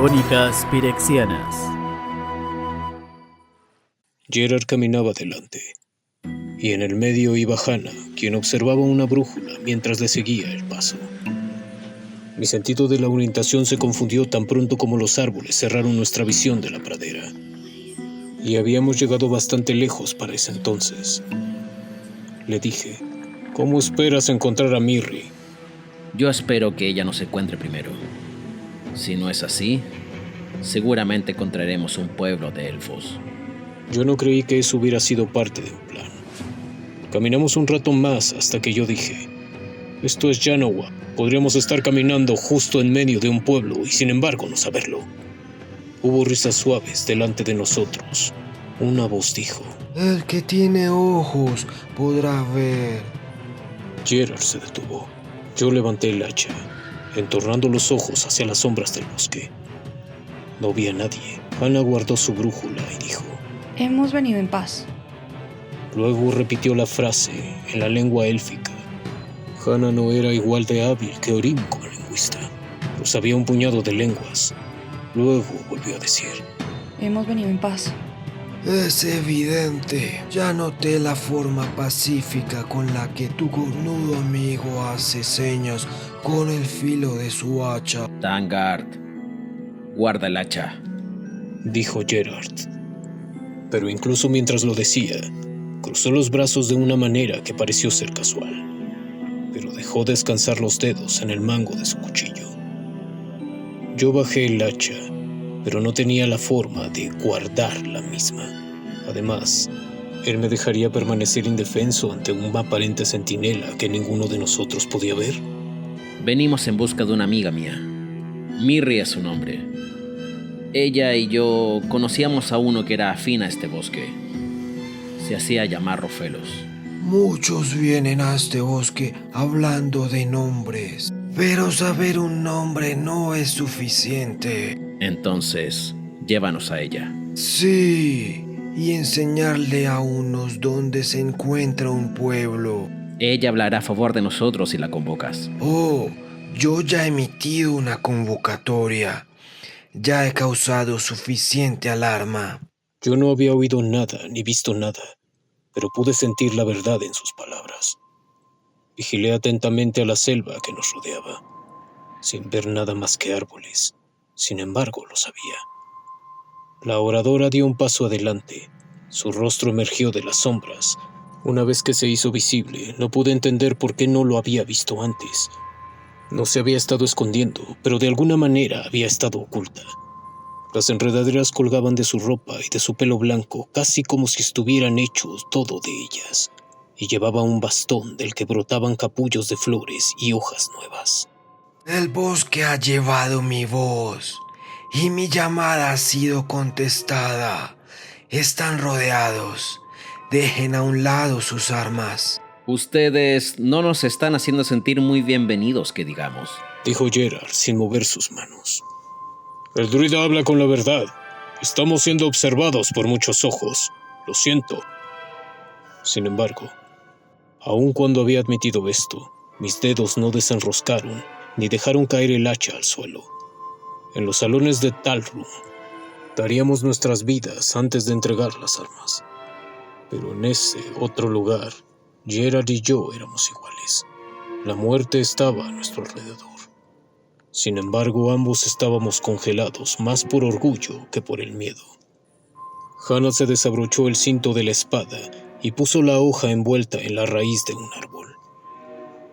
Crónicas Pirexianas. Gerard caminaba delante, y en el medio iba Hannah, quien observaba una brújula mientras le seguía el paso. Mi sentido de la orientación se confundió tan pronto como los árboles cerraron nuestra visión de la pradera. Y habíamos llegado bastante lejos para ese entonces. Le dije, ¿cómo esperas encontrar a Mirri? Yo espero que ella nos encuentre primero. Si no es así, seguramente encontraremos un pueblo de elfos. Yo no creí que eso hubiera sido parte de un plan. Caminamos un rato más hasta que yo dije, esto es Yanowa. Podríamos estar caminando justo en medio de un pueblo y sin embargo no saberlo. Hubo risas suaves delante de nosotros. Una voz dijo, el que tiene ojos podrá ver. Gerard se detuvo. Yo levanté el hacha, entornando los ojos hacia las sombras del bosque. No vi a nadie. Hannah guardó su brújula y dijo, hemos venido en paz. Luego repitió la frase en la lengua élfica. Hannah no era igual de hábil que Orim como lingüista, pero sabía un puñado de lenguas. Luego volvió a decir, hemos venido en paz. Es evidente. Ya noté la forma pacífica con la que tu cornudo amigo hace señas con el filo de su hacha. Tangard, guarda el hacha, dijo Gerard. Pero incluso mientras lo decía, cruzó los brazos de una manera que pareció ser casual, pero dejó descansar los dedos en el mango de su cuchillo. Yo bajé el hacha, pero no tenía la forma de guardar la misma. Además, él me dejaría permanecer indefenso ante un aparente centinela que ninguno de nosotros podía ver. Venimos en busca de una amiga mía. Mirri es su nombre. Ella y yo conocíamos a uno que era afín a este bosque. Se hacía llamar Rofelos. Muchos vienen a este bosque hablando de nombres, pero saber un nombre no es suficiente. Entonces, llévanos a ella. Sí, y enseñarle a unos dónde se encuentra un pueblo. Ella hablará a favor de nosotros si la convocas. Oh, yo ya he emitido una convocatoria. Ya he causado suficiente alarma. Yo no había oído nada ni visto nada, pero pude sentir la verdad en sus palabras. Vigilé atentamente a la selva que nos rodeaba, sin ver nada más que árboles. Sin embargo, lo sabía. La oradora dio un paso adelante. Su rostro emergió de las sombras. Una vez que se hizo visible, no pude entender por qué no lo había visto antes. No se había estado escondiendo, pero de alguna manera había estado oculta. Las enredaderas colgaban de su ropa y de su pelo blanco, casi como si estuvieran hechos todo de ellas, y llevaba un bastón del que brotaban capullos de flores y hojas nuevas. El bosque ha llevado mi voz, y mi llamada ha sido contestada. Están rodeados. Dejen a un lado sus armas. Ustedes no nos están haciendo sentir muy bienvenidos, que digamos, dijo Gerard sin mover sus manos. El druida habla con la verdad. Estamos siendo observados por muchos ojos. Lo siento. Sin embargo, aun cuando había admitido esto, mis dedos no desenroscaron ni dejaron caer el hacha al suelo. En los salones de Talrum, daríamos nuestras vidas antes de entregar las armas. Pero en ese otro lugar, Gerard y yo éramos iguales. La muerte estaba a nuestro alrededor. Sin embargo, ambos estábamos congelados más por orgullo que por el miedo. Hannah se desabrochó el cinto de la espada y puso la hoja envuelta en la raíz de un árbol.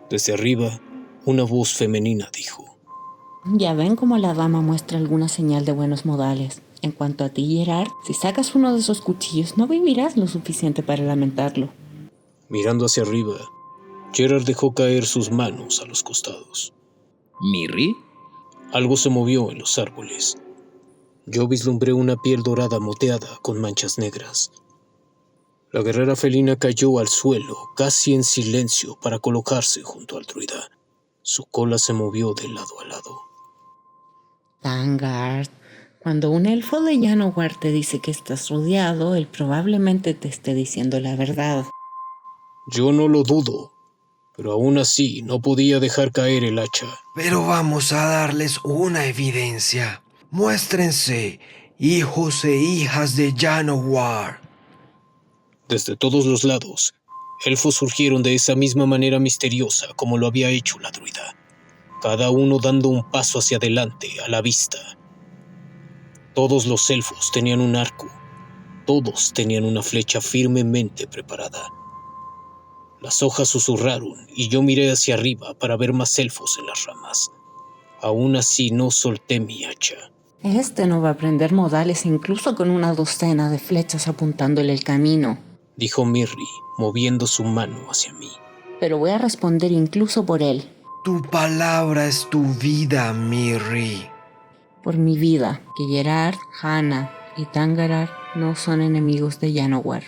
Desde arriba, una voz femenina dijo, ya ven cómo la dama muestra alguna señal de buenos modales. En cuanto a ti, Gerard, si sacas uno de esos cuchillos, no vivirás lo suficiente para lamentarlo. Mirando hacia arriba, Gerard dejó caer sus manos a los costados. ¿Mirri? Algo se movió en los árboles. Yo vislumbré una piel dorada moteada con manchas negras. La guerrera felina cayó al suelo, casi en silencio, para colocarse junto al druida. Su cola se movió de lado a lado. Tangard, cuando un elfo de Yanowa te dice que estás rodeado, él probablemente te esté diciendo la verdad. Yo no lo dudo, pero aún así no podía dejar caer el hacha. Pero vamos a darles una evidencia. Muéstrense, hijos e hijas de Janowar. Desde todos los lados, elfos surgieron de esa misma manera misteriosa como lo había hecho la druida, cada uno dando un paso hacia adelante a la vista. Todos los elfos tenían un arco, todos tenían una flecha firmemente preparada. Las hojas susurraron y yo miré hacia arriba para ver más elfos en las ramas. Aún así no solté mi hacha. Este no va a aprender modales incluso con una docena de flechas apuntándole el camino. Dijo Mirri, moviendo su mano hacia mí. Pero voy a responder incluso por él. Tu palabra es tu vida, Mirri. Por mi vida, que Gerard, Hanna y Tangarar no son enemigos de Janowar.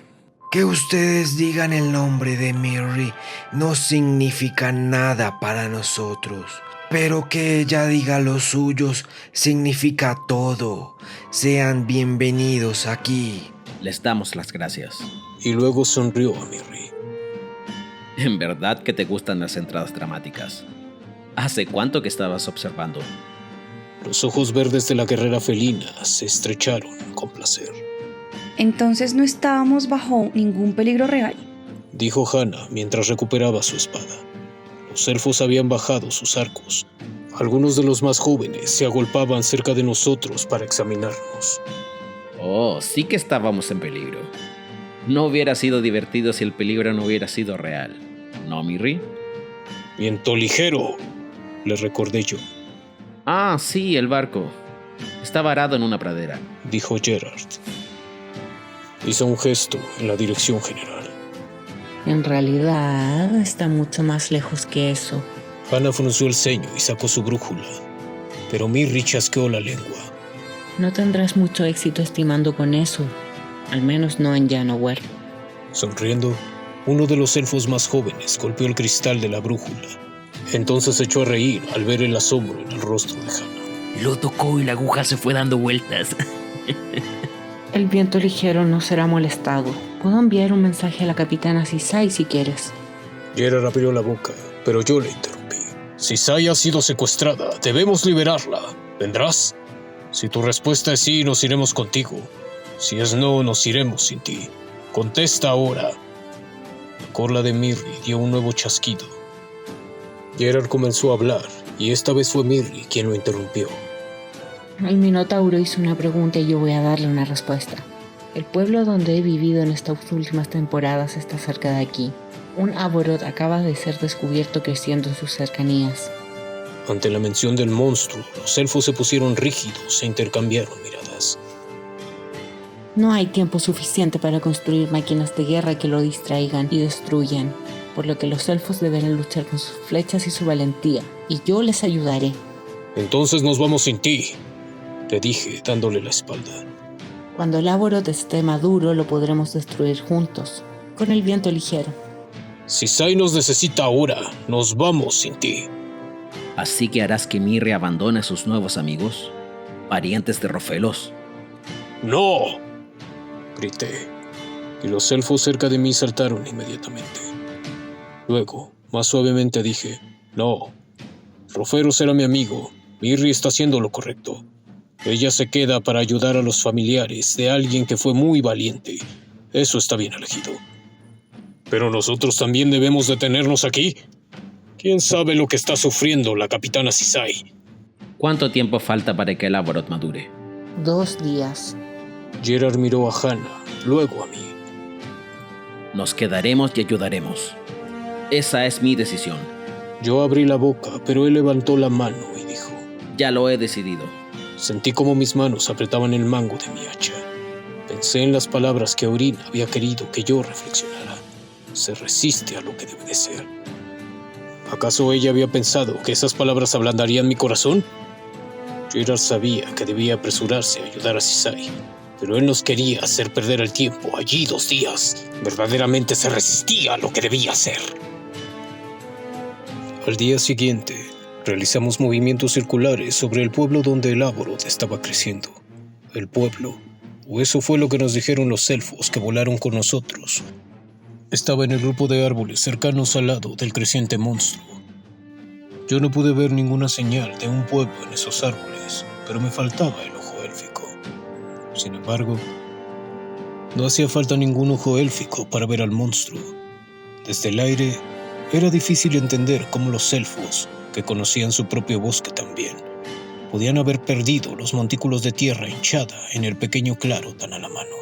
Que ustedes digan el nombre de Mirri no significa nada para nosotros. Pero que ella diga los suyos significa todo. Sean bienvenidos aquí. Les damos las gracias. Y luego sonrió a Mirri. En verdad que te gustan las entradas dramáticas. ¿Hace cuánto que estabas observando? Los ojos verdes de la guerrera felina se estrecharon con placer. Entonces no estábamos bajo ningún peligro real. Dijo Hanna mientras recuperaba su espada. Los elfos habían bajado sus arcos. Algunos de los más jóvenes se agolpaban cerca de nosotros para examinarnos. Oh, sí que estábamos en peligro. No hubiera sido divertido si el peligro no hubiera sido real. ¿No, Mirri? Viento ligero, le recordé yo. Ah, sí, el barco. Está varado en una pradera. Dijo Gerard. Hizo un gesto en la dirección general. En realidad está mucho más lejos que eso. Hanna frunció el ceño y sacó su brújula, pero Mirri chasqueó la lengua. No tendrás mucho éxito estimando con eso, al menos no en Janowar. Sonriendo, uno de los elfos más jóvenes golpeó el cristal de la brújula. Entonces se echó a reír al ver el asombro en el rostro de Hanna. Lo tocó y la aguja se fue dando vueltas. El viento ligero no será molestado. Puedo enviar un mensaje a la capitana Sisai si quieres. Gerard abrió la boca, pero yo le interrumpí. Sisai ha sido secuestrada. Debemos liberarla. ¿Vendrás? Si tu respuesta es sí, nos iremos contigo. Si es no, nos iremos sin ti. Contesta ahora. La cola de Mirri dio un nuevo chasquido. Gerard comenzó a hablar, y esta vez fue Mirri quien lo interrumpió. El Minotauro hizo una pregunta y yo voy a darle una respuesta. El pueblo donde he vivido en estas últimas temporadas está cerca de aquí. Un Aborot acaba de ser descubierto creciendo en sus cercanías. Ante la mención del monstruo, los elfos se pusieron rígidos e intercambiaron miradas. No hay tiempo suficiente para construir máquinas de guerra que lo distraigan y destruyan, por lo que los elfos deberán luchar con sus flechas y su valentía, y yo les ayudaré. Entonces nos vamos sin ti, le dije, dándole la espalda. Cuando el Aborot esté maduro, lo podremos destruir juntos, con el viento ligero. Sisai nos necesita ahora, nos vamos sin ti. ¿Así que harás que Mirri abandone a sus nuevos amigos? ¿Parientes de Rofelos? ¡No!, grité, y los elfos cerca de mí saltaron inmediatamente. Luego, más suavemente dije, no, Roferos era mi amigo, Mirri está haciendo lo correcto. Ella se queda para ayudar a los familiares de alguien que fue muy valiente. Eso está bien elegido. ¿Pero nosotros también debemos detenernos aquí? ¿Quién sabe lo que está sufriendo la capitana Sisai? ¿Cuánto tiempo falta para que el Aborot madure? 2 días. Gerard miró a Hanna, luego a mí. Nos quedaremos y ayudaremos. Esa es mi decisión. Yo abrí la boca, pero él levantó la mano y dijo, Ya lo he decidido. Sentí como mis manos apretaban el mango de mi hacha. Pensé en las palabras que Aurina había querido que yo reflexionara. Se resiste a lo que debe de ser. ¿Acaso ella había pensado que esas palabras ablandarían mi corazón? Gerard sabía que debía apresurarse a ayudar a Sisai, pero él nos quería hacer perder el tiempo allí 2 días. Verdaderamente se resistía a lo que debía hacer. Al día siguiente, realizamos movimientos circulares sobre el pueblo donde el Aborot estaba creciendo. El pueblo, o eso fue lo que nos dijeron los elfos que volaron con nosotros, estaba en el grupo de árboles cercanos al lado del creciente monstruo. Yo no pude ver ninguna señal de un pueblo en esos árboles, pero me faltaba el élfico. Sin embargo, no hacía falta ningún ojo élfico para ver al monstruo. Desde el aire, era difícil entender cómo los elfos, que conocían su propio bosque también, podían haber perdido los montículos de tierra hinchada en el pequeño claro tan a la mano,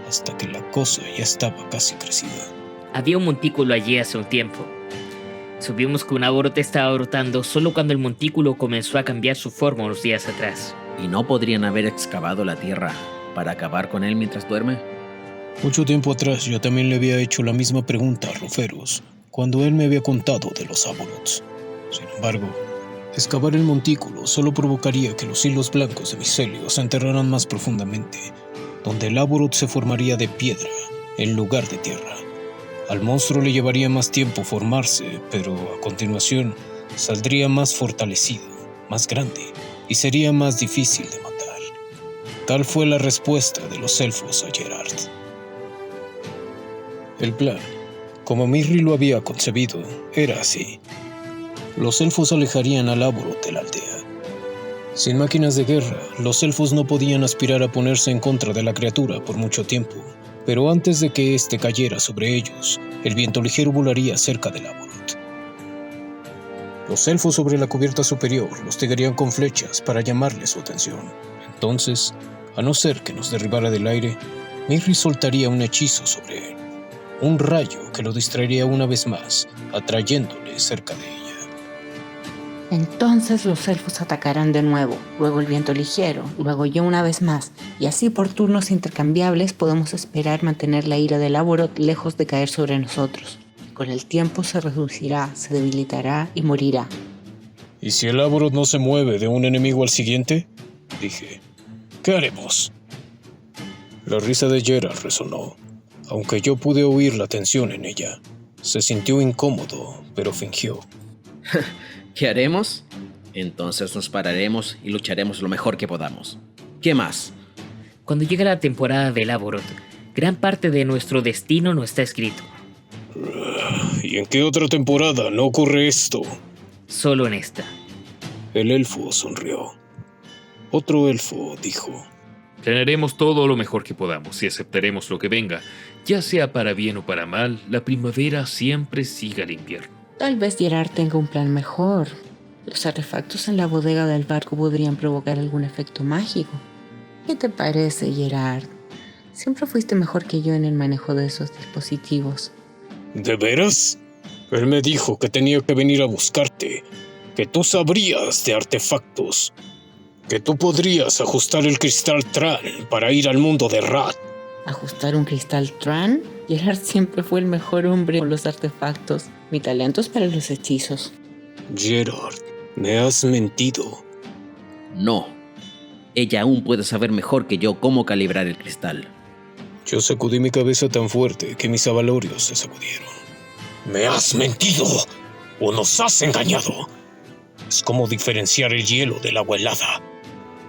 hasta que la cosa ya estaba casi crecida. Había un montículo allí hace un tiempo. Supimos que un aborote estaba brotando solo cuando el montículo comenzó a cambiar su forma unos días atrás. ¿Y no podrían haber excavado la tierra para acabar con él mientras duerme? Mucho tiempo atrás yo también le había hecho la misma pregunta a Roferus, cuando él me había contado de los aborots. Sin embargo, excavar el montículo solo provocaría que los hilos blancos de micelio se enterraran más profundamente, donde el aborot se formaría de piedra en lugar de tierra. Al monstruo le llevaría más tiempo formarse, pero a continuación saldría más fortalecido, más grande, y sería más difícil de matar. Tal fue la respuesta de los elfos a Gerard. El plan, como Mirri lo había concebido, era así. Los elfos alejarían al Aborot de la aldea. Sin máquinas de guerra, los elfos no podían aspirar a ponerse en contra de la criatura por mucho tiempo, pero antes de que éste cayera sobre ellos, el viento ligero volaría cerca del Aborot. Los elfos sobre la cubierta superior los tirarían con flechas para llamarle su atención. Entonces, a no ser que nos derribara del aire, Mirri soltaría un hechizo sobre él, un rayo que lo distraería una vez más, atrayéndole cerca de ella. Entonces los elfos atacarán de nuevo, luego el viento ligero, luego yo una vez más, y así por turnos intercambiables podemos esperar mantener la ira del Aborot lejos de caer sobre nosotros. Con el tiempo se reducirá, se debilitará y morirá. ¿Y si el Aborot no se mueve de un enemigo al siguiente? Dije. ¿Qué haremos? La risa de Gerard resonó, aunque yo pude oír la tensión en ella. Se sintió incómodo, pero fingió. ¿Qué haremos? Entonces nos pararemos y lucharemos lo mejor que podamos. ¿Qué más? Cuando llegue la temporada del Aborot, gran parte de nuestro destino no está escrito. ¿Y en qué otra temporada no ocurre esto? Solo en esta. El elfo sonrió. Otro elfo dijo. Planearemos todo lo mejor que podamos y aceptaremos lo que venga. Ya sea para bien o para mal, la primavera siempre sigue al invierno. Tal vez Gerard tenga un plan mejor. Los artefactos en la bodega del barco podrían provocar algún efecto mágico. ¿Qué te parece, Gerard? Siempre fuiste mejor que yo en el manejo de esos dispositivos. ¿De veras? Él me dijo que tenía que venir a buscarte, que tú sabrías de artefactos, que tú podrías ajustar el cristal Tran para ir al mundo de Rat. ¿Ajustar un cristal Tran? Gerard siempre fue el mejor hombre con los artefactos. Mi talento es para los hechizos. Gerard, me has mentido. No. Ella aún puede saber mejor que yo cómo calibrar el cristal. Yo sacudí mi cabeza tan fuerte que mis abalorios se sacudieron. ¡Me has mentido! ¡O nos has engañado! Es como diferenciar el hielo del agua helada.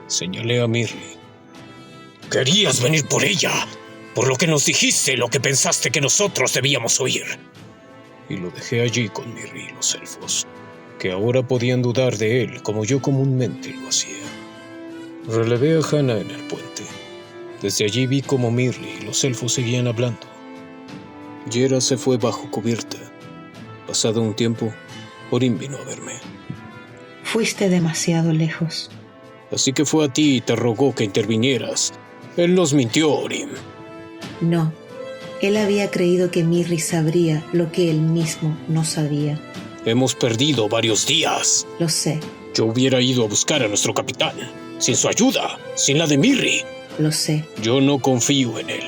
Señalé a Mirri. Querías venir por ella, por lo que nos dijiste, lo que pensaste que nosotros debíamos oír. Y lo dejé allí con Mirri y los elfos, que ahora podían dudar de él como yo comúnmente lo hacía. Relevé a Hannah en el puente. Desde allí vi cómo Mirri y los elfos seguían hablando. Gerard se fue bajo cubierta. Pasado un tiempo, Orin vino a verme. Fuiste demasiado lejos. Así que fue a ti y te rogó que intervinieras. Él nos mintió, Orin. No, él había creído que Mirri sabría lo que él mismo no sabía. Hemos perdido varios días. Lo sé. Yo hubiera ido a buscar a nuestro capitán, sin su ayuda, sin la de Mirri. Lo sé. Yo no confío en él.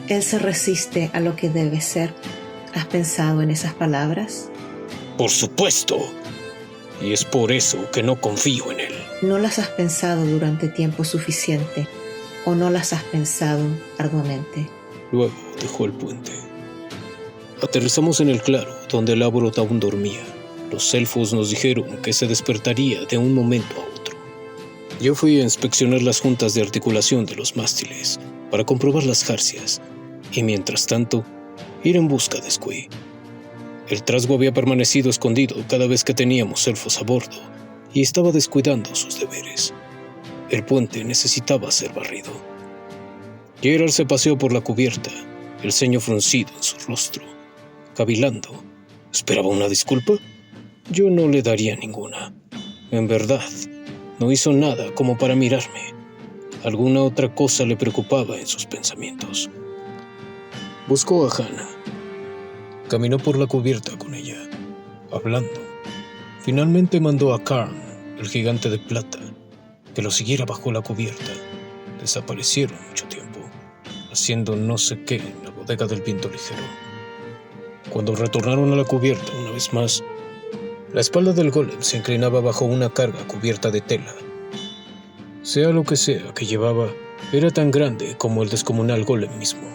Él se resiste a lo que debe ser. ¿Has pensado en esas palabras? Por supuesto. Y es por eso que no confío en él. No las has pensado durante tiempo suficiente, o no las has pensado arduamente. Luego dejó el puente. Aterrizamos en el claro, donde el Aborot aún dormía. Los elfos nos dijeron que se despertaría de un momento a otro. Yo fui a inspeccionar las juntas de articulación de los mástiles para comprobar las jarcias, y mientras tanto, ir en busca de Squee. El trasgo había permanecido escondido cada vez que teníamos elfos a bordo, y estaba descuidando sus deberes. el puente necesitaba ser barrido. Gerard se paseó por la cubierta, el ceño fruncido en su rostro, cavilando. ¿Esperaba una disculpa? Yo no le daría ninguna. En verdad, no hizo nada como para mirarme. Alguna otra cosa le preocupaba en sus pensamientos. Buscó a Hannah. Caminó por la cubierta con ella, hablando. Finalmente mandó a Karn, el gigante de plata, que lo siguiera bajo la cubierta. Desaparecieron mucho tiempo, haciendo no sé qué en la bodega del viento ligero. Cuando retornaron a la cubierta una vez más, la espalda del golem se inclinaba bajo una carga cubierta de tela. Sea lo que sea que llevaba, era tan grande como el descomunal golem mismo.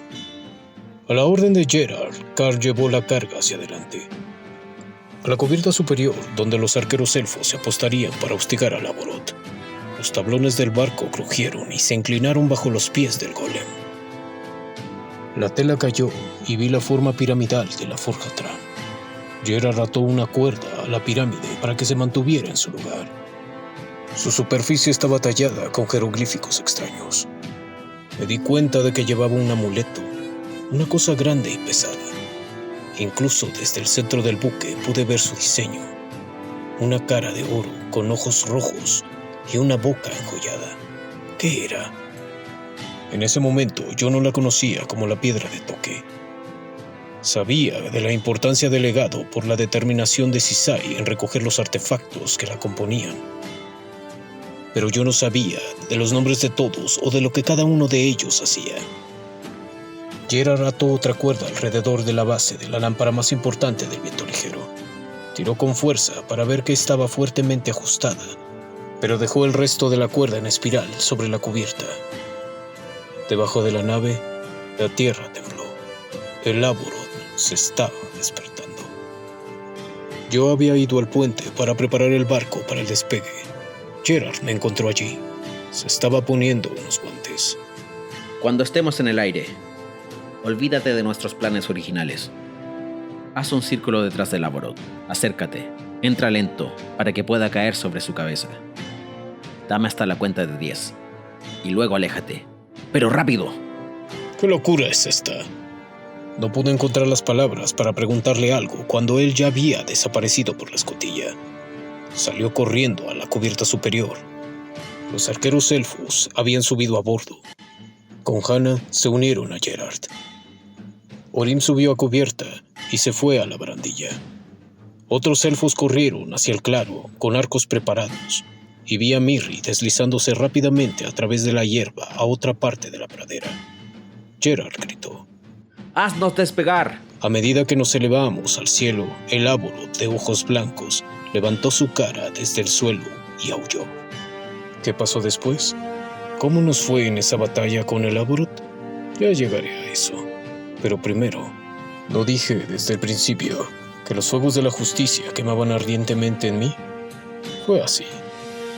A la orden de Gerard, Karn llevó la carga hacia adelante, a la cubierta superior, donde los arqueros elfos se apostarían para hostigar a Laborot. Los tablones del barco crujieron y se inclinaron bajo los pies del golem. La tela cayó y vi la forma piramidal de la forja Tran. Gerard ató una cuerda a la pirámide para que se mantuviera en su lugar. Su superficie estaba tallada con jeroglíficos extraños. Me di cuenta de que llevaba un amuleto, una cosa grande y pesada. Incluso desde el centro del buque pude ver su diseño. Una cara de oro con ojos rojos y una boca enjollada. ¿Qué era? En ese momento yo no la conocía como la piedra de toque. Sabía de la importancia del legado por la determinación de Sisai en recoger los artefactos que la componían. Pero yo no sabía de los nombres de todos o de lo que cada uno de ellos hacía. Gerard ató otra cuerda alrededor de la base de la lámpara más importante del viento ligero. Tiró con fuerza para ver que estaba fuertemente ajustada, pero dejó el resto de la cuerda en espiral sobre la cubierta. Debajo de la nave, la tierra tembló. El Laborot se estaba despertando. Yo había ido al puente para preparar el barco para el despegue. Gerard me encontró allí. Se estaba poniendo unos guantes. Cuando estemos en el aire, olvídate de nuestros planes originales. Haz un círculo detrás de Laborot. Acércate. Entra lento para que pueda caer sobre su cabeza. Dame hasta la cuenta de 10. Y luego aléjate. ¡Pero rápido! ¿Qué locura es esta? No pude encontrar las palabras para preguntarle algo cuando él ya había desaparecido por la escotilla. Salió corriendo a la cubierta superior. Los arqueros elfos habían subido a bordo. Con Hannah se unieron a Gerard. Orim subió a cubierta y se fue a la barandilla. Otros elfos corrieron hacia el claro con arcos preparados y vi a Mirri deslizándose rápidamente a través de la hierba a otra parte de la pradera. Gerard gritó. ¡Haznos despegar! A medida que nos elevábamos al cielo, el Laborot de ojos blancos levantó su cara desde el suelo y aulló. ¿Qué pasó después? ¿Cómo nos fue en esa batalla con el Laborot? Ya llegaré a eso. Pero primero, ¿no dije desde el principio que los fuegos de la justicia quemaban ardientemente en mí? Fue así.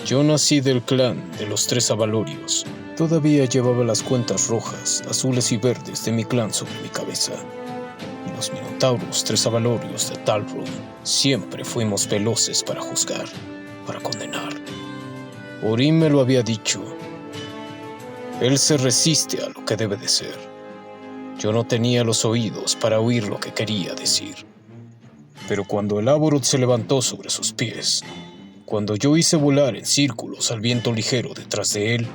Yo nací del clan de los 3 Avalorios. Todavía llevaba las cuentas rojas, azules y verdes de mi clan sobre mi cabeza. Y los minotauros 3 Avalorios de Talrun siempre fuimos veloces para juzgar, para condenar. Orim me lo había dicho. Él se resiste a lo que debe de ser. Yo no tenía los oídos para oír lo que quería decir. Pero cuando el Laborot se levantó sobre sus pies, cuando yo hice volar en círculos al viento ligero detrás de él,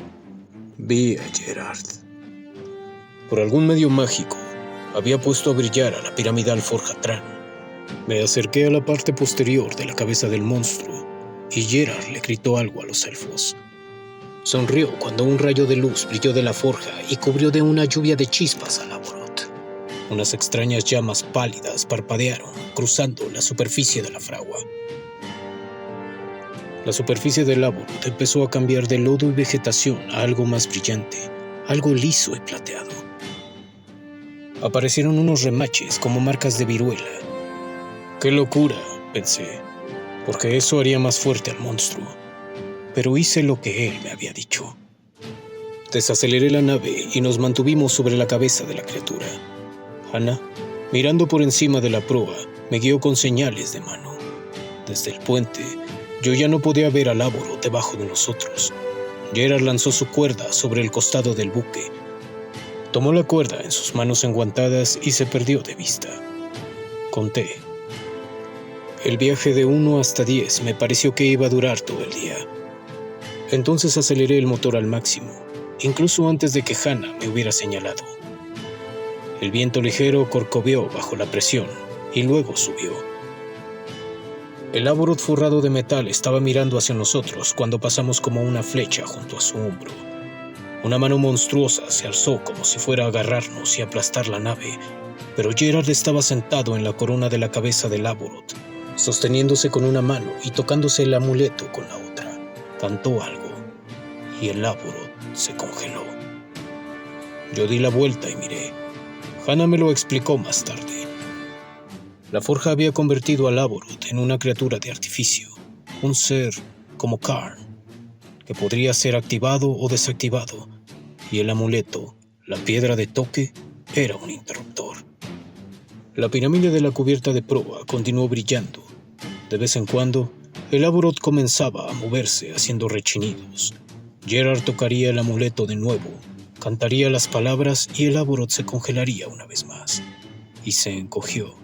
vi a Gerard. Por algún medio mágico, había puesto a brillar a la piramidal forja Tran. Me acerqué a la parte posterior de la cabeza del monstruo y Gerard le gritó algo a los elfos. Sonrió cuando un rayo de luz brilló de la forja y cubrió de una lluvia de chispas a Laborot. Unas extrañas llamas pálidas parpadearon, cruzando la superficie de la fragua. La superficie del Laborot empezó a cambiar de lodo y vegetación a algo más brillante, algo liso y plateado. Aparecieron unos remaches como marcas de viruela. ¡Qué locura!, pensé, porque eso haría más fuerte al monstruo. Pero hice lo que él me había dicho. Desaceleré la nave y nos mantuvimos sobre la cabeza de la criatura. Hannah, mirando por encima de la proa, me guió con señales de mano. Desde el puente, yo ya no podía ver al Laborot debajo de nosotros, Gerard lanzó su cuerda sobre el costado del buque. Tomó la cuerda en sus manos enguantadas y se perdió de vista. Conté. El viaje de 1 hasta 10 me pareció que iba a durar todo el día. Entonces aceleré el motor al máximo, incluso antes de que Hannah me hubiera señalado. El viento ligero corcoveó bajo la presión y luego subió. El Aborot forrado de metal estaba mirando hacia nosotros cuando pasamos como una flecha junto a su hombro. Una mano monstruosa se alzó como si fuera a agarrarnos y aplastar la nave, pero Gerard estaba sentado en la corona de la cabeza del Aborot, sosteniéndose con una mano y tocándose el amuleto con la otra. Cantó algo, y el Aborot se congeló. Yo di la vuelta y miré. Hannah me lo explicó más tarde. La forja había convertido al Aborot en una criatura de artificio, un ser como Karn, que podría ser activado o desactivado, y el amuleto, la piedra de toque, era un interruptor. La pirámide de la cubierta de proa continuó brillando. De vez en cuando, el Aborot comenzaba a moverse haciendo rechinidos. Gerard tocaría el amuleto de nuevo, cantaría las palabras y el Aborot se congelaría una vez más. Y se encogió.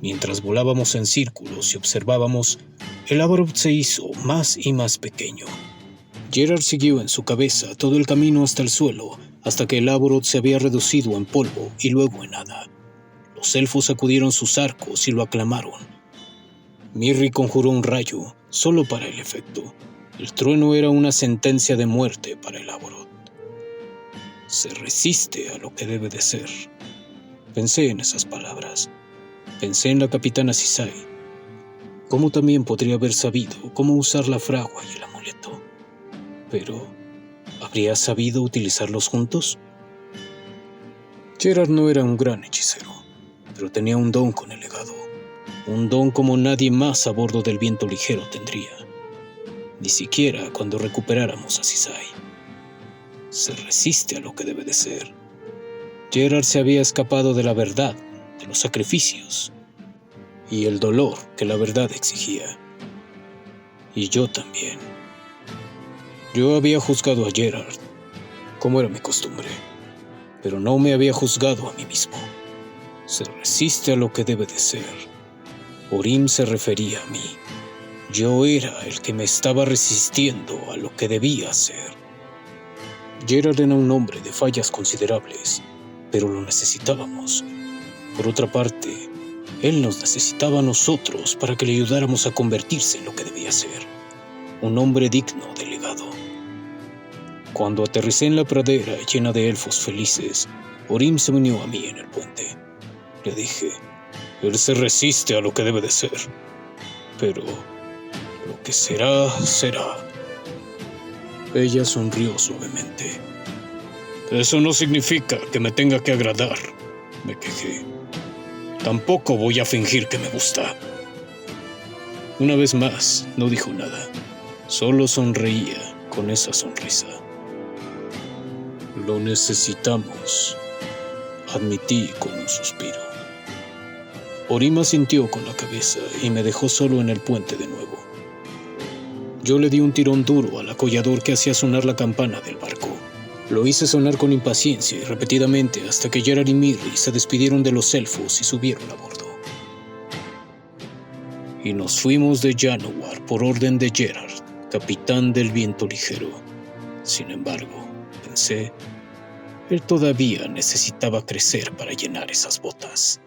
Mientras volábamos en círculos y observábamos, el Aborot se hizo más y más pequeño. Gerard siguió en su cabeza todo el camino hasta el suelo, hasta que el Aborot se había reducido en polvo y luego en nada. Los elfos sacudieron sus arcos y lo aclamaron. Mirri conjuró un rayo, solo para el efecto. El trueno era una sentencia de muerte para el Aborot. Se resiste a lo que debe de ser. Pensé en esas palabras. Pensé en la capitana Sisai. ¿Cómo también podría haber sabido cómo usar la fragua y el amuleto? Pero, ¿habría sabido utilizarlos juntos? Gerard no era un gran hechicero, pero tenía un don con el legado. Un don como nadie más a bordo del viento ligero tendría. Ni siquiera cuando recuperáramos a Sisai. Se resiste a lo que debe de ser. Gerard se había escapado de la verdad, de los sacrificios y el dolor que la verdad exigía. Y yo también. Yo había juzgado a Gerard, como era mi costumbre, pero no me había juzgado a mí mismo. Se resiste a lo que debe de ser. Orim se refería a mí. Yo era el que me estaba resistiendo a lo que debía ser. Gerard era un hombre de fallas considerables, pero lo necesitábamos. Por otra parte, él nos necesitaba a nosotros para que le ayudáramos a convertirse en lo que debía ser. Un hombre digno de legado. Cuando aterricé en la pradera llena de elfos felices, Orim se unió a mí en el puente. Le dije, él se resiste a lo que debe de ser, pero lo que será, será. Ella sonrió suavemente. Eso no significa que me tenga que agradar, me quejé. Tampoco voy a fingir que me gusta. Una vez más, no dijo nada. Solo sonreía con esa sonrisa. Lo necesitamos, admití con un suspiro. Orim asintió con la cabeza y me dejó solo en el puente de nuevo. Yo le di un tirón duro al acollador que hacía sonar la campana del barco. Lo hice sonar con impaciencia y repetidamente hasta que Gerard y Mirri se despidieron de los elfos y subieron a bordo. Y nos fuimos de Janowar por orden de Gerard, capitán del viento ligero. Sin embargo, pensé, él todavía necesitaba crecer para llenar esas botas.